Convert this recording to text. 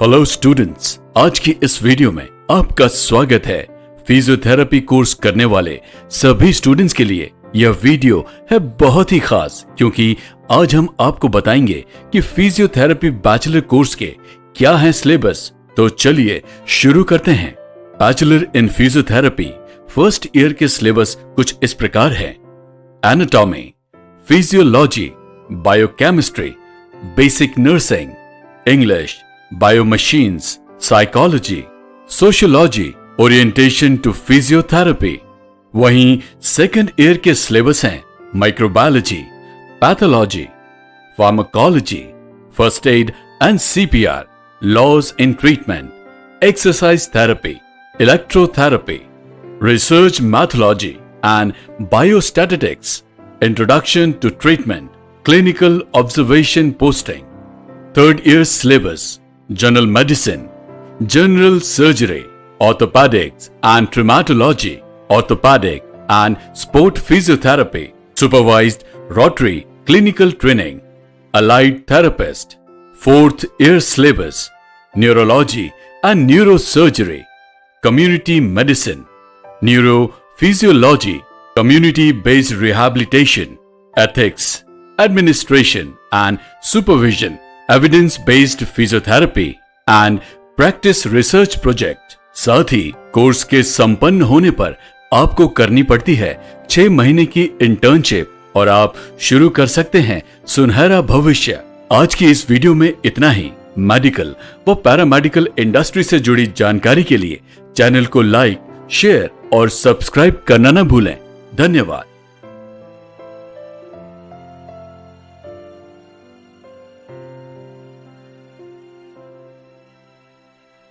Hello students, आज की इस वीडियो में आपका स्वागत है। फिजियोथेरेपी कोर्स करने वाले सभी स्टूडेंट्स के लिए यह वीडियो है बहुत ही खास, क्योंकि आज हम आपको बताएंगे कि फिजियोथेरेपी बैचलर कोर्स के क्या है सिलेबस। तो चलिए शुरू करते हैं। Bachelor in physiotherapy first year के सिलेबस कुछ इस प्रकार है। Anatomy, physiology, biochemistry, basic nursing, English, biomechanics, psychology, sociology, orientation to physiotherapy. वहीं सेकंड ईयर के सिलेबस हैं microbiology, pathology, pharmacology, first aid and CPR, laws in treatment, exercise therapy, electrotherapy, research methodology and biostatistics, introduction to treatment, clinical observation posting. Third year syllabus general medicine, general surgery, orthopedics and traumatology, orthopedic and sport physiotherapy, supervised rotary clinical training, allied therapist. Fourth year syllabus neurology and neurosurgery, community medicine, neurophysiology, community based rehabilitation, ethics, administration and supervision, evidence based physiotherapy and practice research project। साथ ही course के संपन्न होने पर आपको करनी पड़ती है 6 महीने की इंटर्नशिप और आप शुरू कर सकते हैं सुनहरा भविष्य। आज की इस वीडियो में इतना ही। मेडिकल व पैरामेडिकल इंडस्ट्री से जुड़ी जानकारी के लिए चैनल को लाइक, शेयर और सब्सक्राइब करना न भूलें। धन्यवाद।